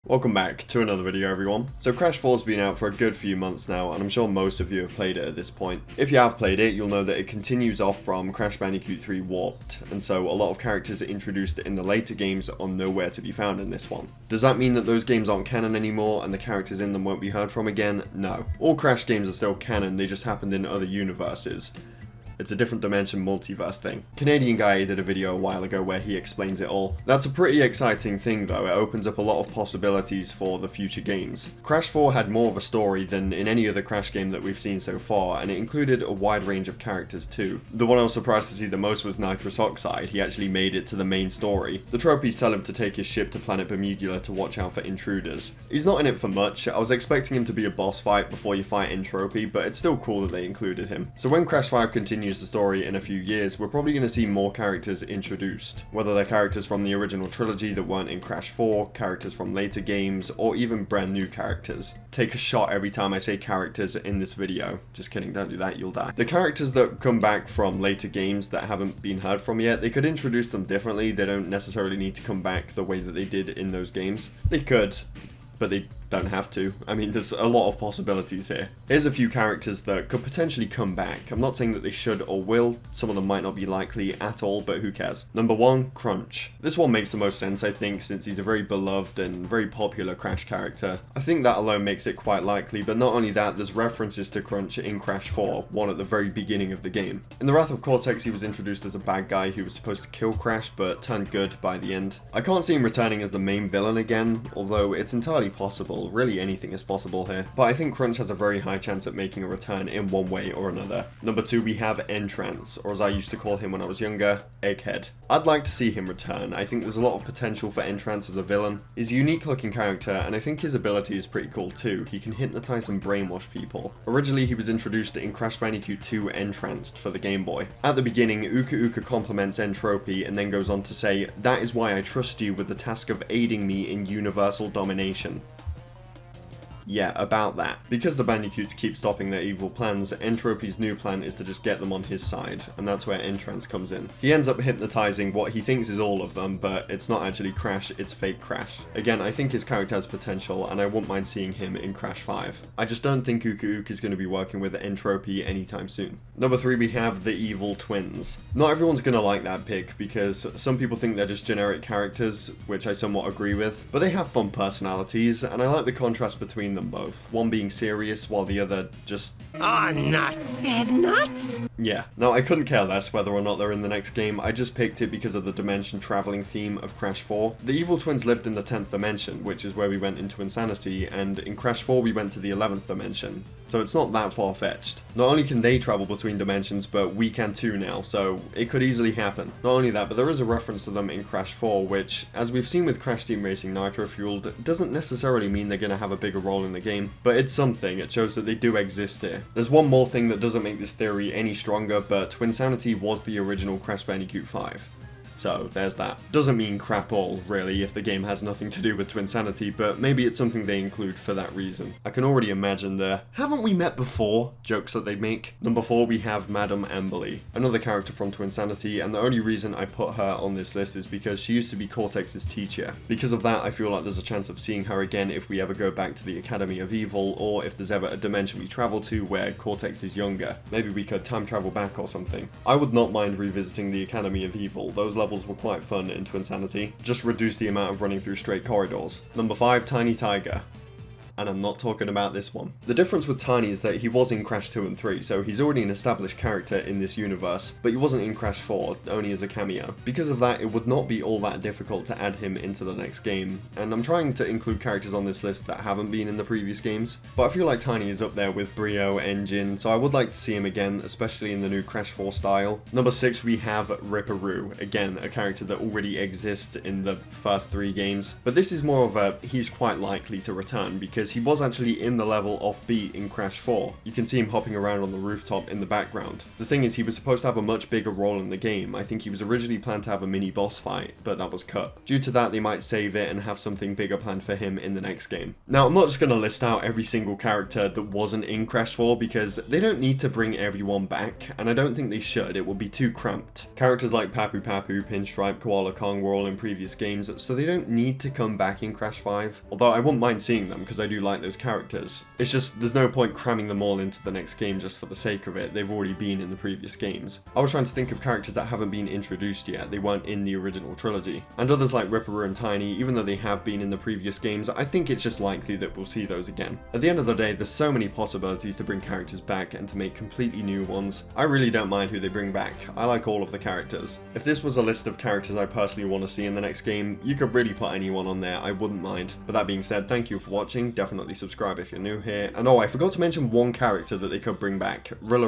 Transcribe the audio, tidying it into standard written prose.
Welcome back to another video, everyone. So Crash 4's been out for a good few months now, and I'm sure most of you have played it at this point. If you have played it, you'll know that it continues off from Crash Bandicoot 3 Warped, and so a lot of characters introduced in the later games are nowhere to be found in this one. Does that mean that those games aren't canon anymore and the characters in them won't be heard from again? No. All Crash games are still canon, they just happened in other universes. It's a different dimension multiverse thing. Canadian guy did a video a while ago where he explains it all. That's a pretty exciting thing though, it opens up a lot of possibilities for the future games. Crash 4 had more of a story than in any other Crash game that we've seen so far, and it included a wide range of characters too. The one I was surprised to see the most was Nitrous Oxide. He actually made it to the main story. The Tropies tell him to take his ship to planet Bermugula to watch out for intruders. He's not in it for much. I was expecting him to be a boss fight before you fight Entropy, but it's still cool that they included him. So when Crash 5 continues the story in a few years, we're probably going to see more characters introduced. Whether they're characters from the original trilogy that weren't in Crash 4, characters from later games, or even brand new characters. Take a shot every time I say characters in this video. Just kidding, don't do that, you'll die. The characters that come back from later games that haven't been heard from yet, they could introduce them differently. They don't necessarily need to come back the way that they did in those games. They could, but they don't have to. I mean, there's a lot of possibilities here. Here's a few characters that could potentially come back. I'm not saying that they should or will. Some of them might not be likely at all, but who cares? Number 1, Crunch. This one makes the most sense, I think, since he's a very beloved and very popular Crash character. I think that alone makes it quite likely, but not only that, there's references to Crunch in Crash 4, one at the very beginning of the game. In the Wrath of Cortex, he was introduced as a bad guy who was supposed to kill Crash, but turned good by the end. I can't see him returning as the main villain again, although it's entirely possible. Really anything is possible here. But I think Crunch has a very high chance at making a return in one way or another. Number 2, we have Entrance, or as I used to call him when I was younger, Egghead. I'd like to see him return. I think there's a lot of potential for Entrance as a villain. He's a unique looking character, and I think his ability is pretty cool too. He can hypnotize and brainwash people. Originally, he was introduced in Crash Bandicoot 2 Entranced for the Game Boy. At the beginning, Uka Uka compliments Entropy and then goes on to say, "That is why I trust you with the task of aiding me in universal domination." Yeah, about that. Because the Bandicoots keep stopping their evil plans, Entropy's new plan is to just get them on his side, and that's where Entrance comes in. He ends up hypnotizing what he thinks is all of them, but it's not actually Crash, it's fake Crash. Again, I think his character has potential, and I wouldn't mind seeing him in Crash 5. I just don't think Uka Uka is going to be working with Entropy anytime soon. Number 3, we have the Evil Twins. Not everyone's going to like that pick, because some people think they're just generic characters, which I somewhat agree with, but they have fun personalities, and I like the contrast between them both. One being serious while the other just... Oh, nuts! There's nuts! Yeah. Now, I couldn't care less whether or not they're in the next game. I just picked it because of the dimension traveling theme of Crash 4. The Evil Twins lived in the 10th dimension, which is where we went into insanity, and in Crash 4 we went to the 11th dimension. So it's not that far-fetched. Not only can they travel between dimensions, but we can too now, so it could easily happen. Not only that, but there is a reference to them in Crash 4, which, as we've seen with Crash Team Racing Nitro Fueled, doesn't necessarily mean they're going to have a bigger role in the game, but it's something. It shows that they do exist here. There's one more thing that doesn't make this theory any stronger, but Twinsanity was the original Crash Bandicoot 5. So, there's that. Doesn't mean crap all, really, if the game has nothing to do with Twinsanity, but maybe it's something they include for that reason. I can already imagine the "haven't we met before" jokes that they'd make. Number 4, we have Madame Amberley, another character from Twinsanity, and the only reason I put her on this list is because she used to be Cortex's teacher. Because of that, I feel like there's a chance of seeing her again if we ever go back to the Academy of Evil, or if there's ever a dimension we travel to where Cortex is younger. Maybe we could time travel back or something. I would not mind revisiting the Academy of Evil. Those levels were quite fun in Twinsanity. Just reduce the amount of running through straight corridors. Number 5, Tiny Tiger. And I'm not talking about this one. The difference with Tiny is that he was in Crash 2 and 3, so he's already an established character in this universe, but he wasn't in Crash 4, only as a cameo. Because of that, it would not be all that difficult to add him into the next game, and I'm trying to include characters on this list that haven't been in the previous games, but I feel like Tiny is up there with Brio, Engine, so I would like to see him again, especially in the new Crash 4 style. Number 6, we have Ripperoo, again, a character that already exists in the first 3 games, but this is more of a he's quite likely to return because because he was actually in the level offbeat in Crash 4. You can see him hopping around on the rooftop in the background. The thing is, he was supposed to have a much bigger role in the game. I think he was originally planned to have a mini boss fight, but that was cut. Due to that, they might save it and have something bigger planned for him in the next game. Now, I'm not just going to list out every single character that wasn't in Crash 4 because they don't need to bring everyone back, and I don't think they should. It would be too cramped. Characters like Papu Papu, Pinstripe, Koala Kong were all in previous games, so they don't need to come back in Crash 5. Although I wouldn't mind seeing them because I do like those characters. It's just there's no point cramming them all into the next game just for the sake of it. They've already been in the previous games. I was trying to think of characters that haven't been introduced yet. They weren't in the original trilogy. And others like Ripperoo and Tiny, even though they have been in the previous games, I think it's just likely that we'll see those again. At the end of the day, there's so many possibilities to bring characters back and to make completely new ones. I really don't mind who they bring back. I like all of the characters. If this was a list of characters I personally want to see in the next game, you could really put anyone on there. I wouldn't mind. But that being said, thank you for watching. Definitely subscribe if you're new here. And oh, I forgot to mention one character that they could bring back. Rilla